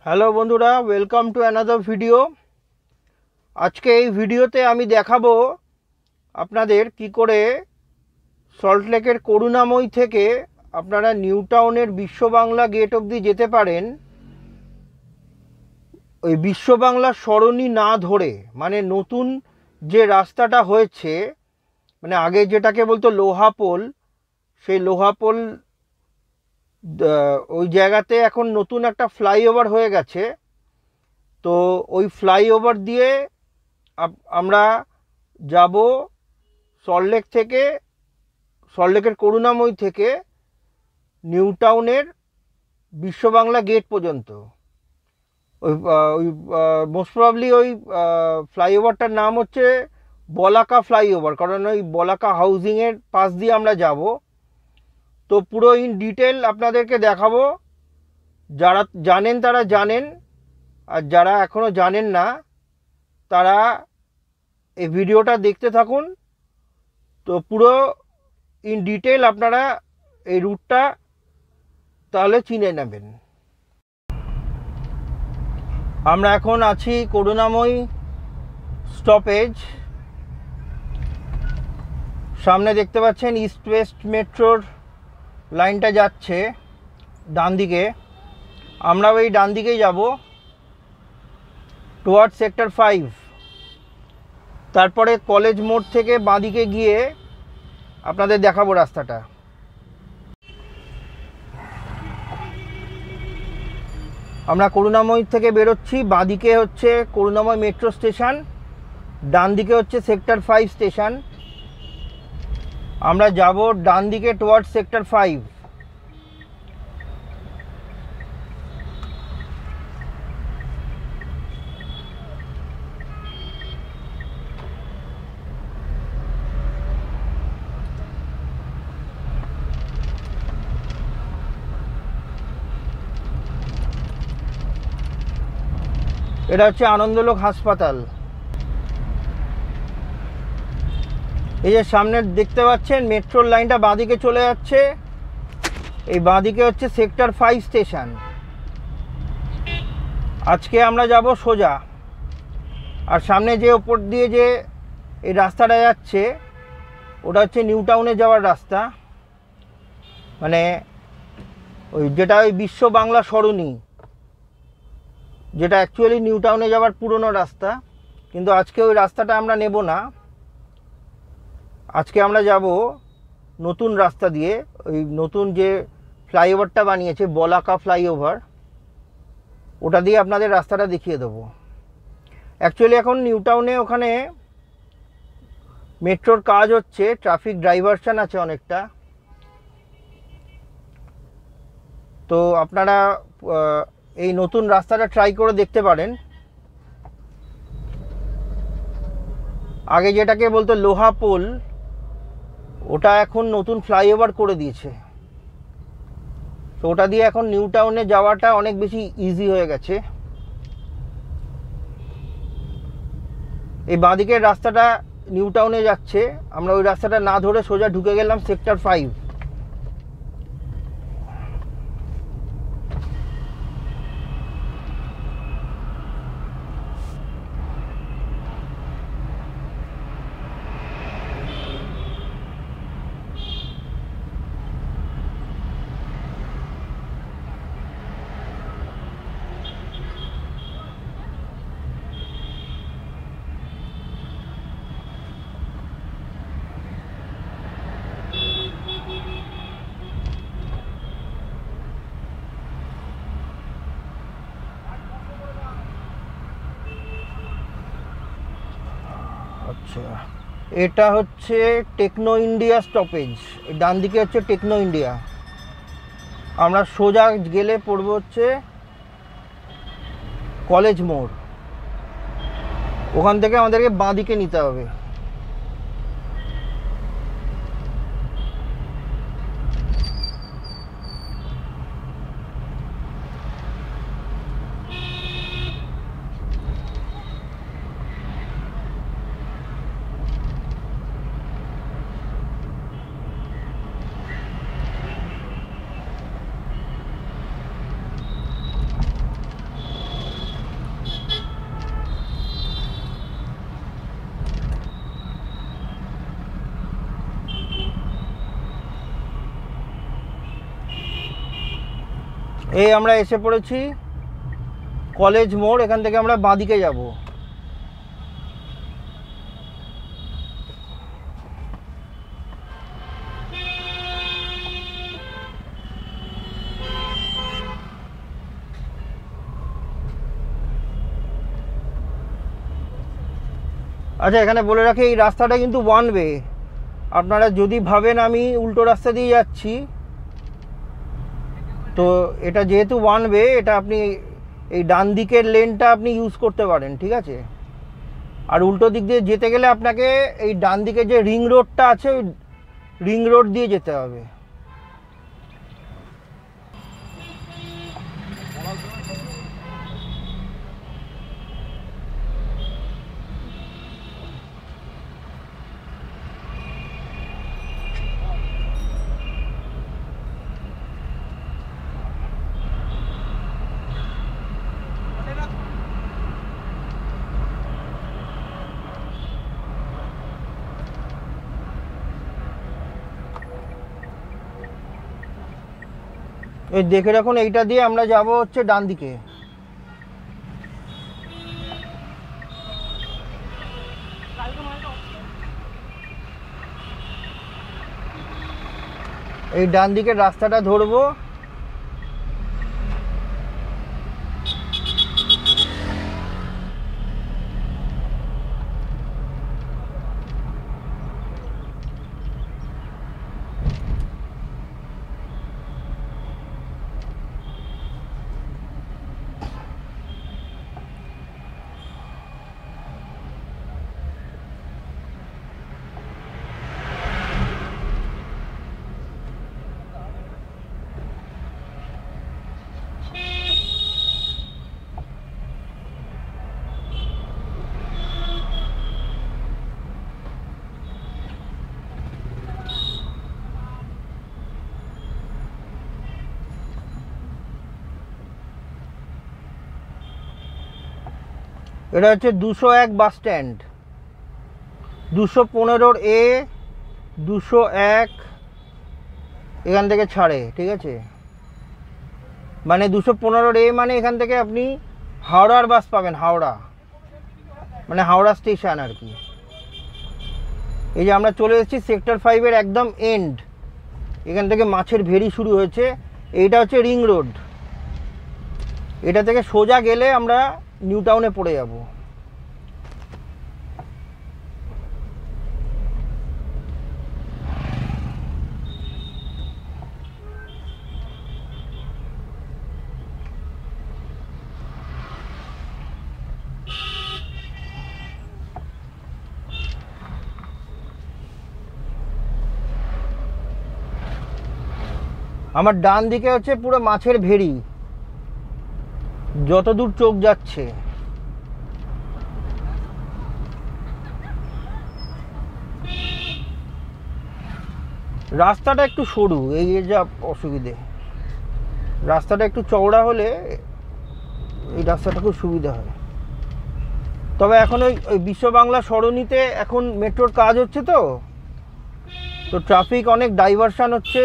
Hello বন্ধুরা, welcome to another video. আজকে এই ভিডিওতে আমি দেখাবো আপনাদের কি করে সল্টলেকের করুণাময়ী থেকে আপনারা নিউ টাউনের বিশ্ব বাংলা গেট অবধি যেতে পারেন ওই বিশ্ব বাংলা সরণি না ধরে। মানে নতুন যে রাস্তাটা হয়েছে, মানে আগে যেটাকে বলতো লোহাপোল, সেই লোহাপোল ওই জায়গাতে এখন নতুন একটা ফ্লাইওভার হয়ে গেছে। তো ওই ফ্লাইওভার দিয়ে আমরা যাব সল্টলেক থেকে, সল্টলেকের করুণাময়ী থেকে নিউ টাউনের বিশ্ব বাংলা গেট পর্যন্ত। ওই মোস্ট প্রবাবলি ওই ফ্লাইওভারটার নাম হচ্ছে বলাকা ফ্লাইওভার, কারণ ওই বলাকা হাউজিংয়ের পাশ দিয়ে আমরা যাব। তো পুরো ইন ডিটেল আপনাদেরকে দেখাবো। যারা জানেন তারা জানেন, আর যারা এখনও জানেন না তারা এই ভিডিওটা দেখতে থাকুন। তো পুরো ইন ডিটেল আপনারা এই রুটটা তাহলে চিনে নেবেন। আমরা এখন আছি করুণাময়ী স্টপেজ। সামনে দেখতে পাচ্ছেন ইস্ট ওয়েস্ট মেট্রোর লাইনটা যাচ্ছে ডান দিকে। আমরাও এই ডান দিকেই যাব টুয়ার্ডস সেক্টর 5। তারপরে কলেজ মোড় থেকে বাঁদিকে গিয়ে আপনাদের দেখাবো রাস্তাটা। আমরা করুণাময়ী থেকে বেরোচ্ছি। বাঁদিকে হচ্ছে করুণাময়ী মেট্রো স্টেশন, ডান দিকে হচ্ছে সেক্টর 5 স্টেশন। আমরা যাব ডান দিকে টুয়ার্ডস সেক্টর 5। এটা হচ্ছে আনন্দলোক হাসপাতাল। এই যে সামনে দেখতে পাচ্ছেন মেট্রোর লাইনটা বাঁদিকে চলে যাচ্ছে। এই বাঁদিকে হচ্ছে সেক্টর 5 স্টেশন। আজকে আমরা যাব সোজা। আর সামনে যে ওপর দিয়ে যে এই রাস্তাটা যাচ্ছে ওটা হচ্ছে নিউ টাউনে যাওয়ার রাস্তা, মানে ওই যেটা ওই বিশ্ব বাংলা সরণি, যেটা অ্যাকচুয়ালি নিউ টাউনে যাওয়ার পুরনো রাস্তা। কিন্তু আজকে ওই রাস্তাটা আমরা নেব না। আজকে আমরা যাব নতুন রাস্তা দিয়ে, ওই নতুন যে ফ্লাইওভারটা বানিয়েছে বলাকা ফ্লাইওভার, ওটা দিয়ে আপনাদের রাস্তাটা দেখিয়ে দেবো। অ্যাকচুয়ালি এখন নিউ টাউনে ওখানে মেট্রোর কাজ হচ্ছে, ট্রাফিক ডাইভারশন আছে অনেকটা। তো আপনারা এই নতুন রাস্তাটা ট্রাই করে দেখতে পারেন। আগে যেটাকে বলতো লোহা পোল, ওটা এখন নতুন ফ্লাইওভার করে দিয়েছে। তো ওটা দিয়ে এখন নিউ টাউনে যাওয়াটা অনেক বেশি ইজি হয়ে গেছে। এই বাঁদিকের রাস্তাটা নিউ টাউনে যাচ্ছে, আমরা ওই রাস্তাটা না ধরে সোজা ঢুকে গেলাম সেক্টর 5। আচ্ছা, এটা হচ্ছে টেকনো ইন্ডিয়া স্টপেজ। ডান দিকে হচ্ছে টেকনো ইন্ডিয়া। আমরা সোজা গেলে পড়বো হচ্ছে কলেজ মোড়। ওখান থেকে আমাদেরকে বাঁ দিকে নিতে হবে। এই আমরা এসে পড়েছি কলেজ মোড়, এখান থেকে আমরা বাঁদিকে যাব। আচ্ছা, এখানে বলে রাখি এই রাস্তাটা কিন্তু ওয়ান ওয়ে। আপনারা যদি ভাবেন আমি উল্টো রাস্তা দিয়ে যাচ্ছি, তো এটা যেহেতু ওয়ান ওয়ে, এটা আপনি এই ডান দিকের লেনটা আপনি ইউজ করতে পারেন, ঠিক আছে। আর উল্টো দিক দিয়ে যেতে গেলে আপনাকে এই ডান দিকে যে রিং রোডটা আছে, ওই রিং রোড দিয়ে যেতে হবে। এই দেখে রাখুন, এইটা দিয়ে আমরা যাব হচ্ছে ডান দিকে। এই ডান দিকের রাস্তাটা ধরবো। এটা হচ্ছে 201 বাস স্ট্যান্ড, 215 এ 201 এখান থেকে ছাড়ে, ঠিক আছে। মানে 215 এ মানে এখান থেকে আপনি হাওড়ার বাস পাবেন, হাওড়া মানে হাওড়া স্টেশন আর কি। এই যে আমরা চলে এসেছি সেক্টর 5-এর একদম এন্ড, এখান থেকে মাছের ভেড়ি শুরু হয়েছে। এইটা হচ্ছে রিং রোড, এটা থেকে সোজা গেলে আমরা নিউ টাউনে পড়ে যাব। আমার ডান দিকে হচ্ছে পুরো মাছের ভেড়ি, যতদূর চোখ যাচ্ছে। রাস্তাটা একটু সরু, এই যা অসুবিধে। রাস্তাটা একটু চওড়া হলে এই রাস্তাটা খুব সুবিধা হয়। তবে এখন ওই বিশ্ব বাংলা সরণিতে এখন মেট্রোর কাজ হচ্ছে, তো ট্রাফিক অনেক ডাইভারশন হচ্ছে।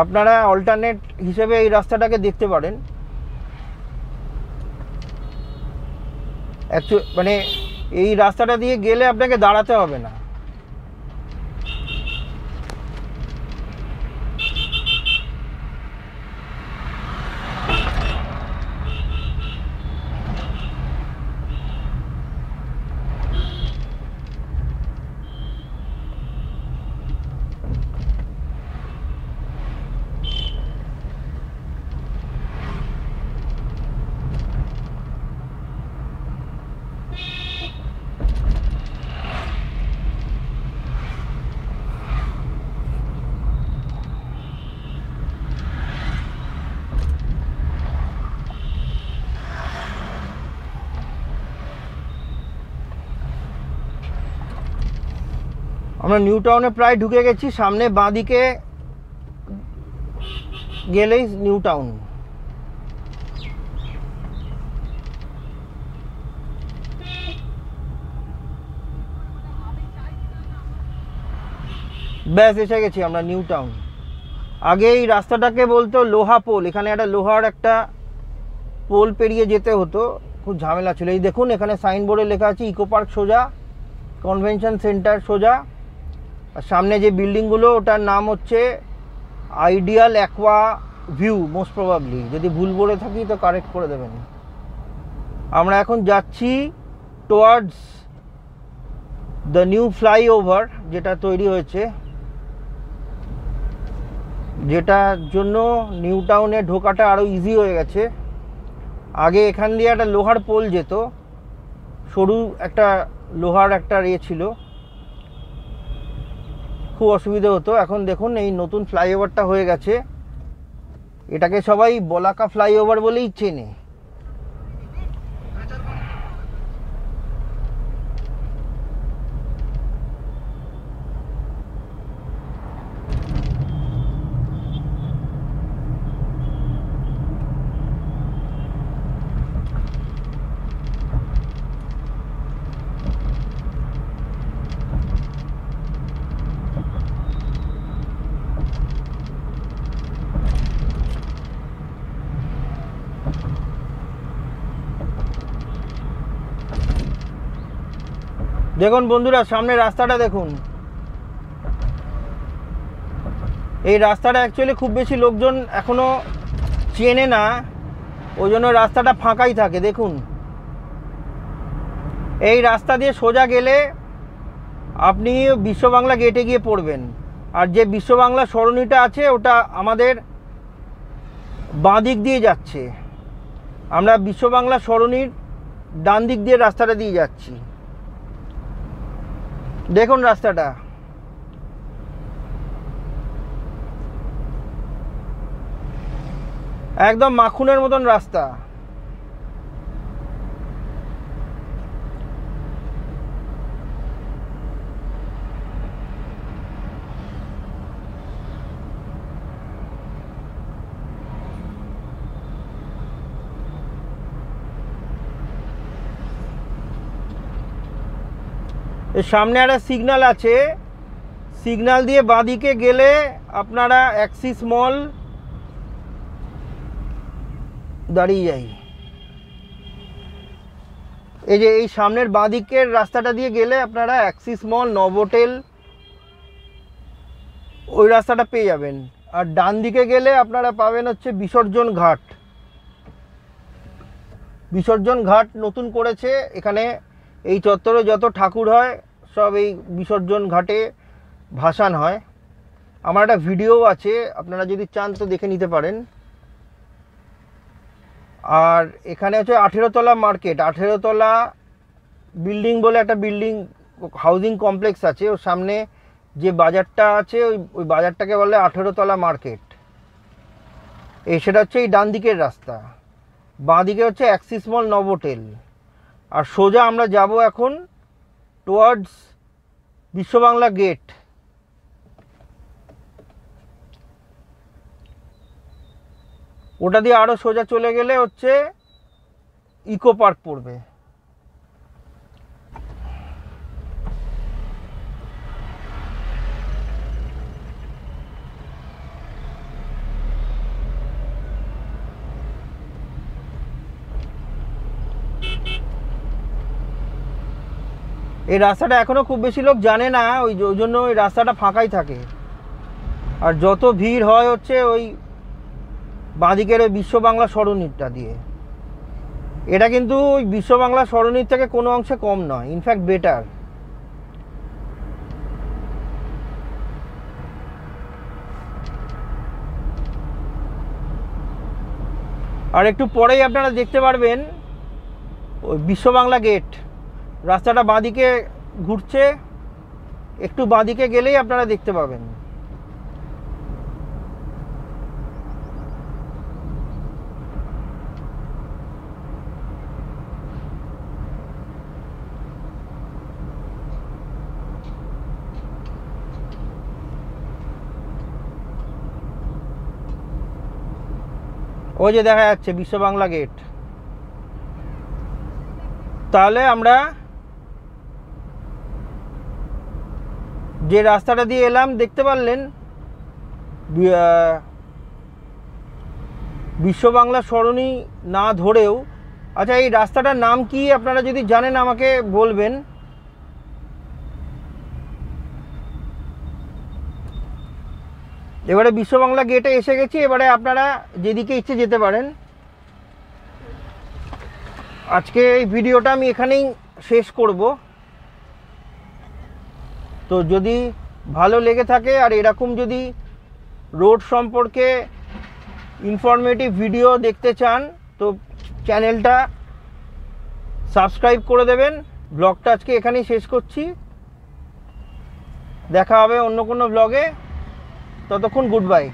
আপনারা অল্টারনেট হিসেবে এই রাস্তাটাকে দেখতে পারেন। মানে এই রাস্তাটা দিয়ে গেলে আপনাকে দাঁড়াতে হবে না। আমরা নিউ টাউনে প্রায় ঢুকে গেছি। সামনে বাঁদিকে গেলেই নিউ টাউন। ব্যাস এসে গেছি আমরা নিউ টাউন। আগে এই রাস্তাটাকে বলতো লোহা পোল, এখানে একটা লোহার একটা পোল পেরিয়ে যেতে হতো, খুব ঝামেলা ছিল। এই দেখুন এখানে সাইনবোর্ডে লেখা আছে ইকো পার্ক সোজা, কনভেনশন সেন্টার সোজা, আর সামনে যে বিল্ডিংগুলো ওটার নাম হচ্ছে ideal aqua view, most probably. যদি ভুল বলে থাকি তো কারেক্ট করে দেবেন। আমরা এখন যাচ্ছি টুয়ার্ডস দ্য নিউ ফ্লাইওভার যেটা তৈরি হয়েছে, যেটার জন্য নিউ টাউনে ঢোকাটা আরও ইজি হয়ে গেছে। আগে এখান দিয়ে একটা লোহার পোল যেত, সরু একটা লোহার একটা ছিল, খুব অসুবিধা হতো। এখন দেখুন এই নতুন ফ্লাইওভারটা হয়ে গেছে, এটাকে সবাই বলাকা ফ্লাইওভার বলেই চেনে। দেখুন বন্ধুরা, সামনে রাস্তাটা দেখুন। এই রাস্তাটা অ্যাকচুয়ালি খুব বেশি লোকজন এখনো চেনে না, ওই জন্য রাস্তাটা ফাঁকাই থাকে। দেখুন এই রাস্তা দিয়ে সোজা গেলে আপনি বিশ্ব বাংলা গেটে গিয়ে পড়বেন, আর যে বিশ্ব বাংলা সরণিটা আছে ওটা আমাদের বাঁ দিক দিয়ে যাচ্ছে। আমরা বিশ্ব বাংলা সরণির ডান দিক দিয়ে রাস্তাটা দিয়ে যাচ্ছি। দেখুন রাস্তাটা, একদম মাখনের মতন রাস্তা। এর সামনে একটা সিগন্যাল আছে, সিগন্যাল দিয়ে বাঁদিকে গেলে আপনারা অ্যাক্সিস মল দাঁড়িয়ে যাই। এই যে এই সামনের বাঁদিকের রাস্তাটা দিয়ে গেলে আপনারা অ্যাক্সিস মল, নভোটেল ওই রাস্তাটা পেয়ে যাবেন। আর ডান দিকে গেলে আপনারা পাবেন হচ্ছে বিসর্জন ঘাট। বিসর্জন ঘাট নতুন করেছে এখানে, এই চত্বরে যত ঠাকুর হয় সব এই বিসর্জন ঘাটে ভাসান হয়। আমার একটা ভিডিও আছে, আপনারা যদি চান তো দেখে নিতে পারেন। আর এখানে হচ্ছে 18 তলা মার্কেট, 18 তলা বিল্ডিং বলে একটা বিল্ডিং হাউজিং কমপ্লেক্স আছে, ওর সামনে যে বাজারটা আছে ওই বাজারটাকে বলে 18 তলা মার্কেট। সেটা হচ্ছে এই ডান দিকের রাস্তা, বাঁ দিকে হচ্ছে অ্যাক্সিস মল, নভোটেল। আর সোজা আমরা যাব এখন টুয়ার্ডস বিশ্ব বাংলা গেট। ওটা দিয়ে আরও সোজা চলে গেলে হচ্ছে ইকো পার্ক পড়বে। এই রাস্তাটা এখনো খুব বেশি লোক জানে না, ওই জন্য ওই রাস্তাটা ফাঁকাই থাকে। আর যত ভিড় হয় হচ্ছে ওই বাঁদিকের ওই বিশ্ব বাংলা সরণিটা দিয়ে। এটা কিন্তু ওই বিশ্ব বাংলা সরণির থেকে কোনো অংশে কম নয়, ইনফ্যাক্ট বেটার। আর একটু পরেই আপনারা দেখতে পারবেন ওই বিশ্ব বাংলা গেট। রাস্তাটা বাঁদিকে ঘুরছে, একটু বাঁদিকে গেলেই আপনারা দেখতে পাবেন। ওই যে দেখা যাচ্ছে বিশ্ব বাংলা গেট। তাহলে আমরা যে রাস্তাটা দিয়ে এলাম দেখতে পারলেন, বিশ্ব বাংলা সরণি না ধরেও, আচ্ছা এই রাস্তাটার নাম কি আপনারা যদি জানেন আমাকে বলবেন। এবারে বিশ্ব বাংলা গেটে এসে গেছি, এবারে আপনারা যেদিকে ইচ্ছে যেতে পারেন। আজকে এই ভিডিওটা আমি এখানেই শেষ করব। তো যদি ভালো লেগে থাকে আর এরকম যদি রোড সম্পর্কে ইনফরমেটিভ ভিডিও দেখতে চান তো চ্যানেলটা সাবস্ক্রাইব করে দেবেন। ব্লগটা আজকে এখানেই শেষ করছি, দেখা হবে অন্য কোনো ব্লগে। ততক্ষণ গুড বাই।